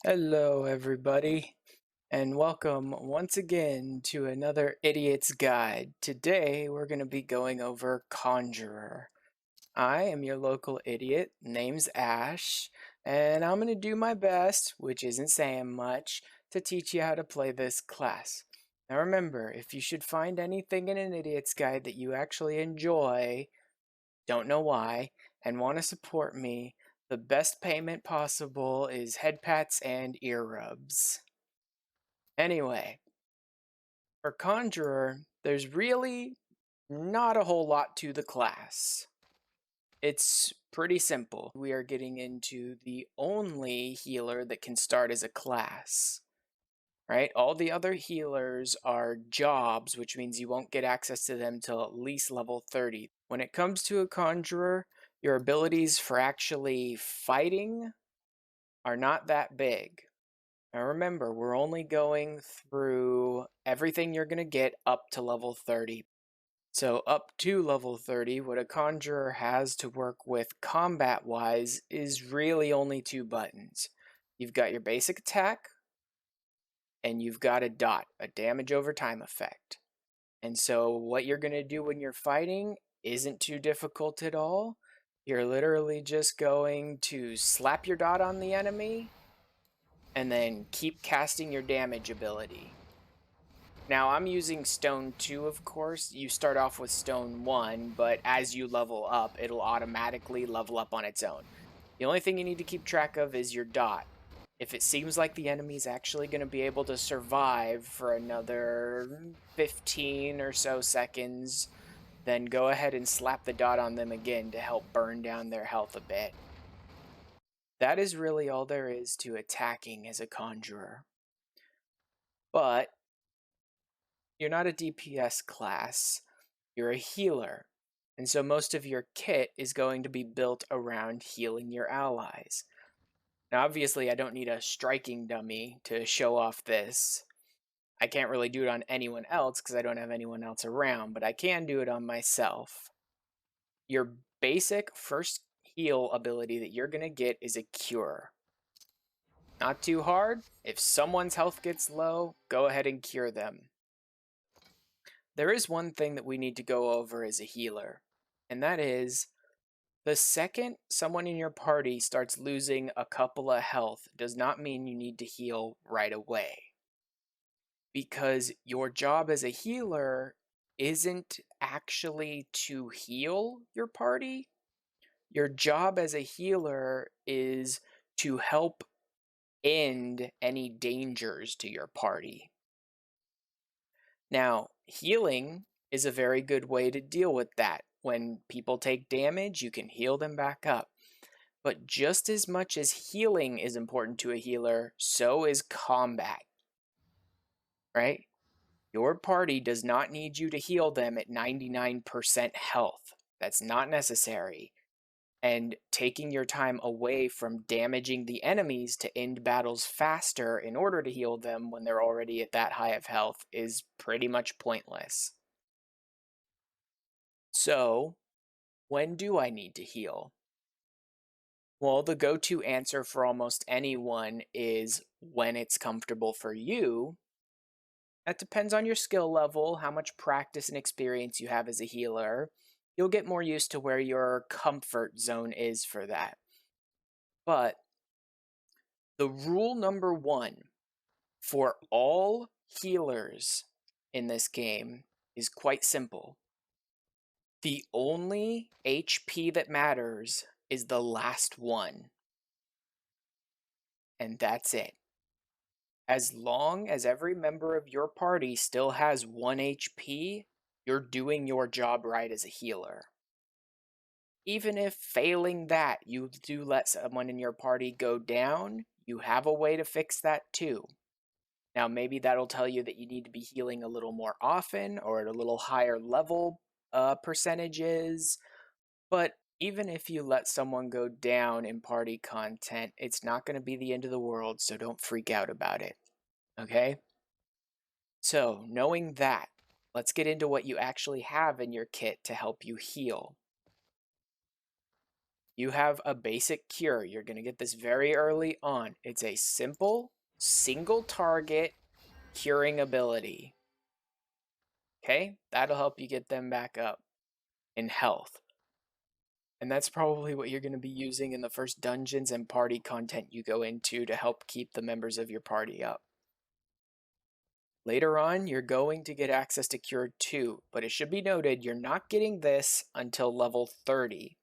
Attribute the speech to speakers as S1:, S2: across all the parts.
S1: Hello, everybody, and welcome once again to another Idiot's Guide. Today, we're going to be going over Conjurer. I am your local idiot, name's Ash, and I'm going to do my best, which isn't saying much, to teach you how to play this class. Now remember, if you should find anything in an Idiot's Guide that you actually enjoy, don't know why, and want to support me, the best payment possible is head pats and ear rubs. Anyway, for Conjurer, there's really not a whole lot to the class. It's pretty simple. We are getting into the only healer that can start as a class, right? All the other healers are jobs, which means you won't get access to them till at least level 30. When it comes to a Conjurer, your abilities for actually fighting are not that big. Now remember, we're only going through everything you're going to get up to level 30. So up to level 30, what a Conjurer has to work with combat-wise is really only two buttons. You've got your basic attack, and you've got a dot, a damage over time effect. And so what you're going to do when you're fighting isn't too difficult at all. You're literally just going to slap your dot on the enemy, and then keep casting your damage ability. Now, I'm using Stone 2, of course. You start off with Stone 1, but as you level up, it'll automatically level up on its own. The only thing you need to keep track of is your dot. If it seems like the enemy's actually going to be able to survive for another 15 or so seconds, then go ahead and slap the dot on them again to help burn down their health a bit. That is really all there is to attacking as a Conjurer. But you're not a DPS class, you're a healer. And so most of your kit is going to be built around healing your allies. Now, obviously, I don't need a striking dummy to show off this. I can't really do it on anyone else because I don't have anyone else around, but I can do it on myself. Your basic first heal ability that you're going to get is a cure. Not too hard. If someone's health gets low, go ahead and cure them. There is one thing that we need to go over as a healer, and that is the second someone in your party starts losing a couple of health does not mean you need to heal right away. Because your job as a healer isn't actually to heal your party. Your job as a healer is to help end any dangers to your party. Now, healing is a very good way to deal with that. When people take damage, you can heal them back up. But just as much as healing is important to a healer, so is combat. Right? Your party does not need you to heal them at 99% health. That's not necessary. And taking your time away from damaging the enemies to end battles faster in order to heal them when they're already at that high of health is pretty much pointless. So, when do I need to heal? Well, the go-to answer for almost anyone is when it's comfortable for you. That depends on your skill level, how much practice and experience you have as a healer. You'll get more used to where your comfort zone is for that. But the rule number one for all healers in this game is quite simple. The only HP that matters is the last one. And that's it. As long as every member of your party still has 1 HP, you're doing your job right as a healer. Even if failing that, you do let someone in your party go down, you have a way to fix that too. Now, maybe that'll tell you that you need to be healing a little more often or at a little higher level percentages. But even if you let someone go down in party content, it's not going to be the end of the world, so don't freak out about it. Okay? So, knowing that, let's get into what you actually have in your kit to help you heal. You have a basic cure. You're going to get this very early on. It's a simple, single target curing ability. Okay? That'll help you get them back up in health. And that's probably what you're going to be using in the first dungeons and party content you go into to help keep the members of your party up. Later on, you're going to get access to Cure 2, but it should be noted you're not getting this until level 30.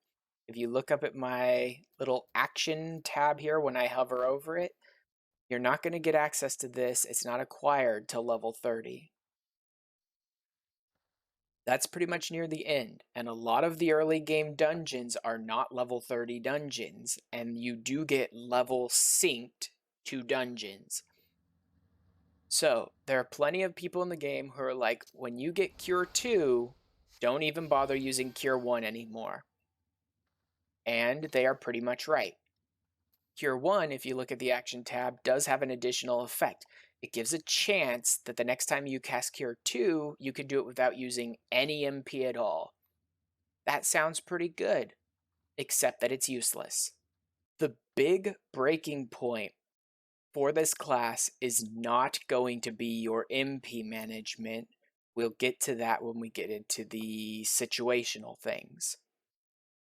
S1: If you look up at my little action tab here when I hover over it, you're not going to get access to this. It's not acquired till level 30. That's pretty much near the end, and a lot of the early game dungeons are not level 30 dungeons, and you do get level synced to dungeons. So, there are plenty of people in the game who are like, when you get Cure 2, don't even bother using Cure 1 anymore. And they are pretty much right. Cure 1, if you look at the action tab, does have an additional effect. It gives a chance that the next time you cast Cure 2, you can do it without using any MP at all. That sounds pretty good, except that it's useless. The big breaking point for this class is not going to be your MP management. We'll get to that when we get into the situational things.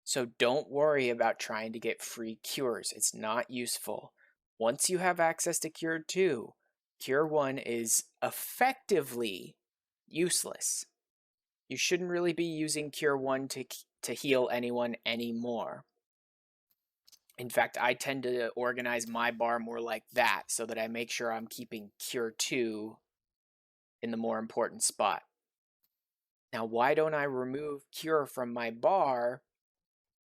S1: So don't worry about trying to get free cures. It's not useful. Once you have access to Cure 2, Cure 1 is effectively useless. You shouldn't really be using Cure 1 to heal anyone anymore. In fact, I tend to organize my bar more like that so that I make sure I'm keeping Cure 2 in the more important spot. Now, why don't I remove Cure from my bar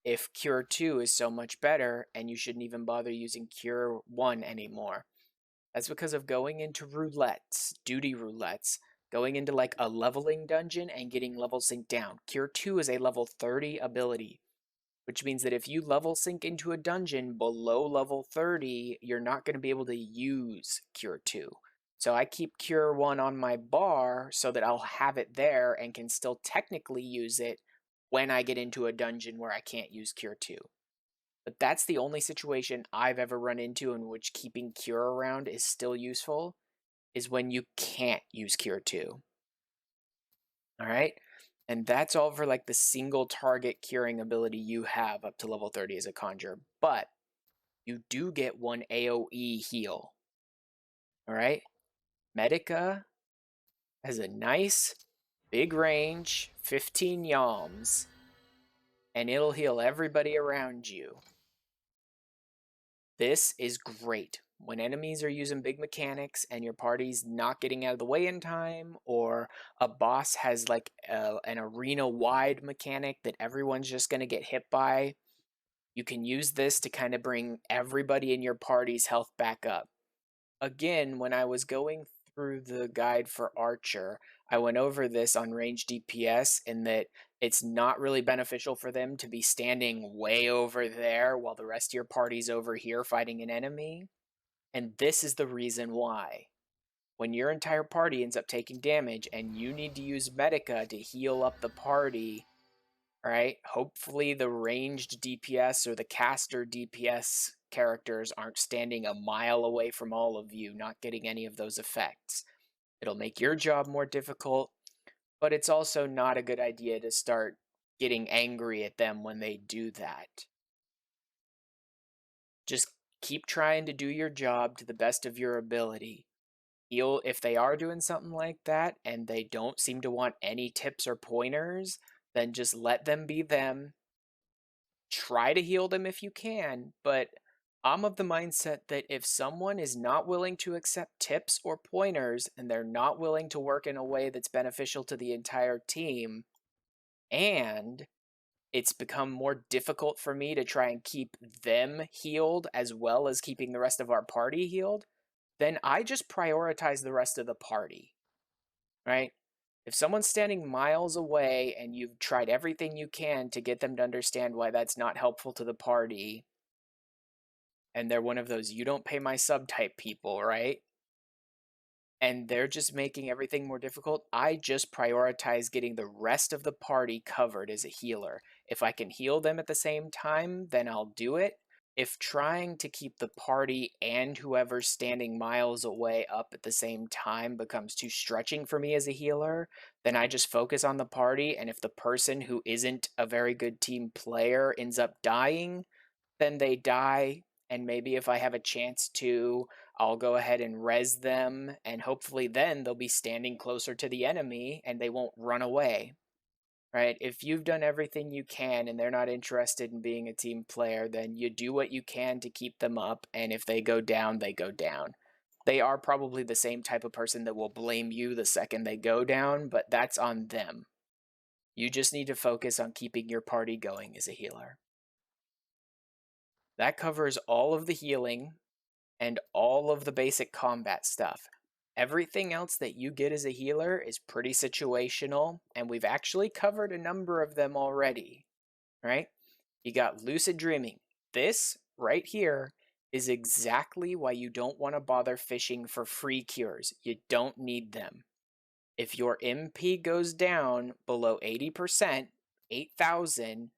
S1: if Cure 2 is so much better and you shouldn't even bother using Cure 1 anymore? That's because of going into roulettes, duty roulettes, going into like a leveling dungeon and getting level synced down. Cure 2 is a level 30 ability, which means that if you level sync into a dungeon below level 30, you're not going to be able to use Cure 2. So I keep Cure 1 on my bar so that I'll have it there and can still technically use it when I get into a dungeon where I can't use Cure 2. But that's the only situation I've ever run into in which keeping Cure around is still useful, is when you can't use Cure 2. Alright? And that's all for like the single target curing ability you have up to level 30 as a Conjurer. But you do get one AoE heal. Alright? Medica has a nice big range, 15 yalms, and it'll heal everybody around you. This is great. When enemies are using big mechanics and your party's not getting out of the way in time, or a boss has like an arena-wide mechanic that everyone's just going to get hit by, you can use this to kind of bring everybody in your party's health back up. Again, when I was going through the guide for Archer, I went over this on range DPS in that it's not really beneficial for them to be standing way over there while the rest of your party's over here fighting an enemy. And this is the reason why. When your entire party ends up taking damage and you need to use Medica to heal up the party, right? Hopefully the ranged DPS or the caster DPS characters aren't standing a mile away from all of you, not getting any of those effects. It'll make your job more difficult, but it's also not a good idea to start getting angry at them when they do that. Just keep trying to do your job to the best of your ability. If they are doing something like that and they don't seem to want any tips or pointers, then just let them be them. Try to heal them if you can, but I'm of the mindset that if someone is not willing to accept tips or pointers and they're not willing to work in a way that's beneficial to the entire team, and it's become more difficult for me to try and keep them healed as well as keeping the rest of our party healed, then I just prioritize the rest of the party, right? If someone's standing miles away and you've tried everything you can to get them to understand why that's not helpful to the party, and they're one of those you don't pay my sub type people, right? And they're just making everything more difficult, I just prioritize getting the rest of the party covered as a healer. If I can heal them at the same time, then I'll do it. If trying to keep the party and whoever's standing miles away up at the same time becomes too stretching for me as a healer, then I just focus on the party, and if the person who isn't a very good team player ends up dying, then they die, and maybe if I have a chance to, I'll go ahead and res them, and hopefully then they'll be standing closer to the enemy and they won't run away. Right? If you've done everything you can and they're not interested in being a team player, then you do what you can to keep them up, and if they go down, they go down. They are probably the same type of person that will blame you the second they go down, but that's on them. You just need to focus on keeping your party going as a healer. That covers all of the healing and all of the basic combat stuff. Everything else that you get as a healer is pretty situational, and we've actually covered a number of them already, right? You got lucid dreaming. This right here is exactly why you don't want to bother fishing for free cures. You don't need them. If your MP goes down below 80%, 8,000,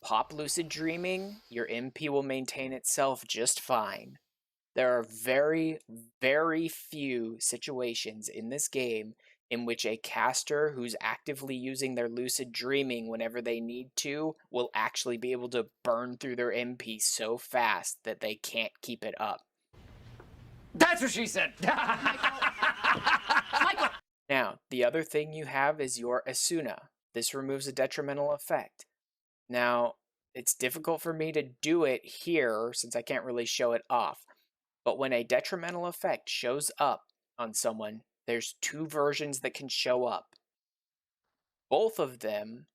S1: pop lucid dreaming, your MP will maintain itself just fine. There are very, very few situations in this game in which a caster who's actively using their lucid dreaming whenever they need to will actually be able to burn through their MP so fast that they can't keep it up.
S2: That's what she said!
S3: Michael!
S1: Now, the other thing you have is your Asuna. This removes a detrimental effect. Now, it's difficult for me to do it here since I can't really show it off. But when a detrimental effect shows up on someone, there's two versions that can show up. Both of them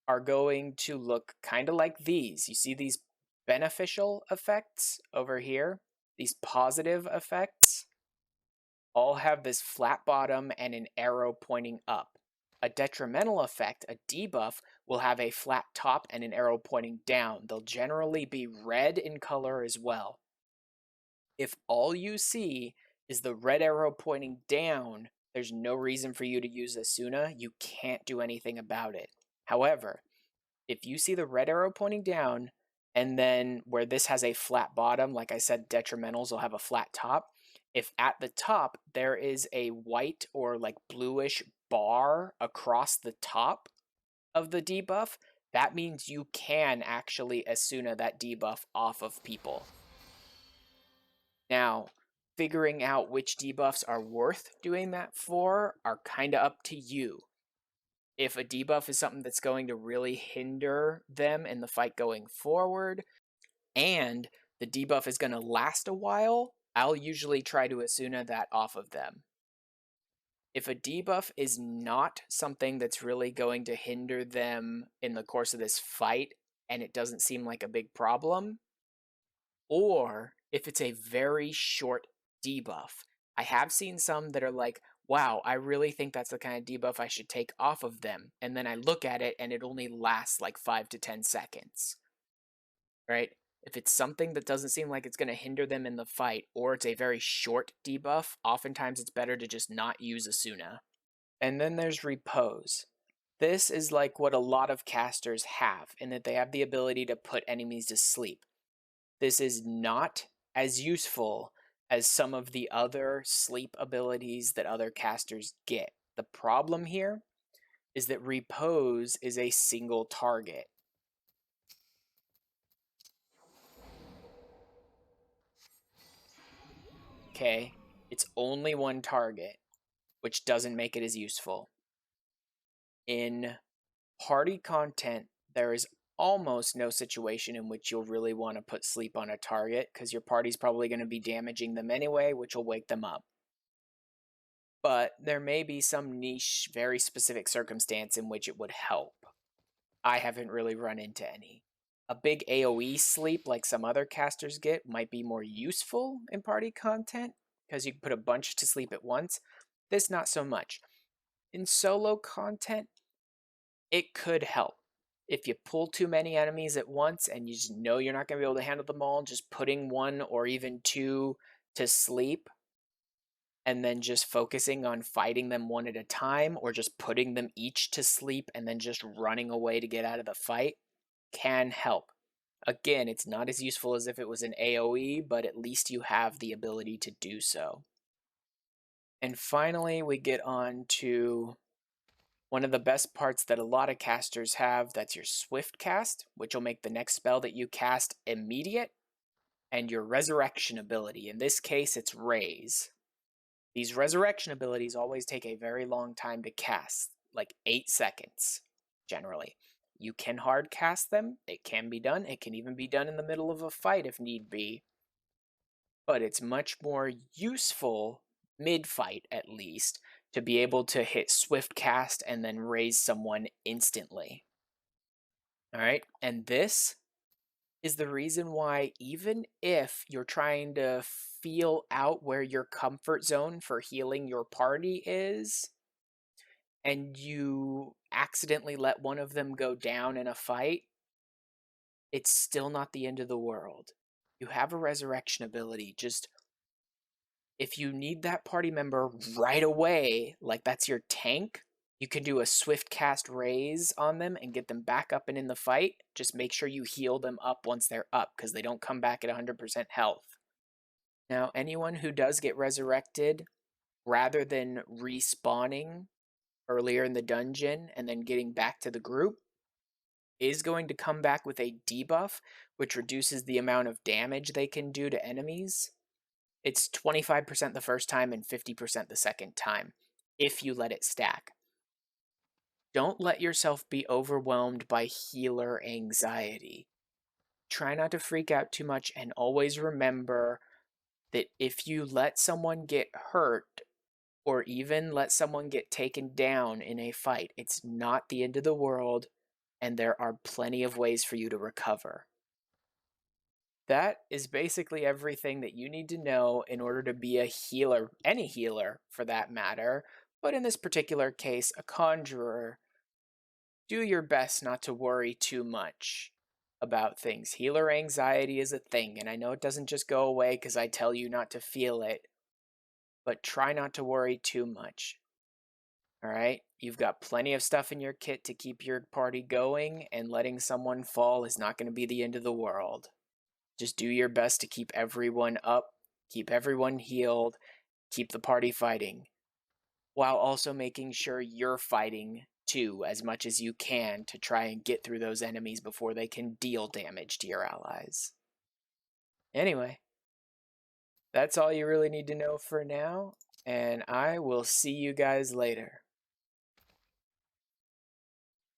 S1: are going to look kind of like these. You see these beneficial effects over here? These positive effects all have this flat bottom and an arrow pointing up. A detrimental effect, a debuff, will have a flat top and an arrow pointing down. They'll generally be red in color as well. If all you see is the red arrow pointing down, there's no reason for you to use Asuna. You can't do anything about it. However, if you see the red arrow pointing down, and then where this has a flat bottom, like I said, detrimentals will have a flat top. If at the top there is a white or like bluish bar across the top of the debuff, that means you can actually Asuna that debuff off of people. Now, figuring out which debuffs are worth doing that for are kind of up to you. If a debuff is something that's going to really hinder them in the fight going forward, and the debuff is going to last a while, I'll usually try to Asuna that off of them. If a debuff is not something that's really going to hinder them in the course of this fight, and it doesn't seem like a big problem, or if it's a very short debuff. I have seen some that are like, wow, I really think that's the kind of debuff I should take off of them. And then I look at it and it only lasts like 5 to 10 seconds. Right? If it's something that doesn't seem like it's going to hinder them in the fight, or it's a very short debuff, oftentimes it's better to just not use Asuna. And then there's Repose. This is like what a lot of casters have, in that they have the ability to put enemies to sleep. This is not as useful as some of the other sleep abilities that other casters get. The problem here is that Repose is a single target. Okay, it's only one target, which doesn't make it as useful. In party content, there is almost no situation in which you'll really want to put sleep on a target, because your party's probably going to be damaging them anyway, which will wake them up. But there may be some niche, very specific circumstance in which it would help. I haven't really run into any. A big AoE sleep, like some other casters get, might be more useful in party content, because you can put a bunch to sleep at once. This, not so much. In solo content, it could help. If you pull too many enemies at once and you just know you're not going to be able to handle them all, just putting one or even two to sleep and then just focusing on fighting them one at a time, or just putting them each to sleep and then just running away to get out of the fight can help. Again, it's not as useful as if it was an AoE, but at least you have the ability to do so. And finally, we get on to one of the best parts that a lot of casters have. That's your swift cast, which will make the next spell that you cast immediate, and your resurrection ability. In this case, it's raise. These resurrection abilities always take a very long time to cast, like 8 seconds, generally. You can hard cast them, it can be done, it can even be done in the middle of a fight if need be. But it's much more useful, mid-fight at least, to be able to hit swift cast and then raise someone instantly. Alright, and this is the reason why, even if you're trying to feel out where your comfort zone for healing your party is, and you accidentally let one of them go down in a fight, it's still not the end of the world. You have a resurrection ability. Just, if you need that party member right away, like that's your tank, you can do a swift cast raise on them and get them back up and in the fight. Just make sure you heal them up once they're up, because they don't come back at 100% health. Now, anyone who does get resurrected, rather than respawning earlier in the dungeon and then getting back to the group, is going to come back with a debuff, which reduces the amount of damage they can do to enemies. It's 25% the first time and 50% the second time, if you let it stack. Don't let yourself be overwhelmed by healer anxiety. Try not to freak out too much, and always remember that if you let someone get hurt, or even let someone get taken down in a fight, it's not the end of the world, and there are plenty of ways for you to recover. That is basically everything that you need to know in order to be a healer, any healer for that matter, but in this particular case, a conjurer. Do your best not to worry too much about things. Healer anxiety is a thing, and I know it doesn't just go away because I tell you not to feel it, but try not to worry too much. Alright? You've got plenty of stuff in your kit to keep your party going, and letting someone fall is not going to be the end of the world. Just do your best to keep everyone up, keep everyone healed, keep the party fighting, while also making sure you're fighting too as much as you can to try and get through those enemies before they can deal damage to your allies. Anyway, that's all you really need to know for now, and I will see you guys later.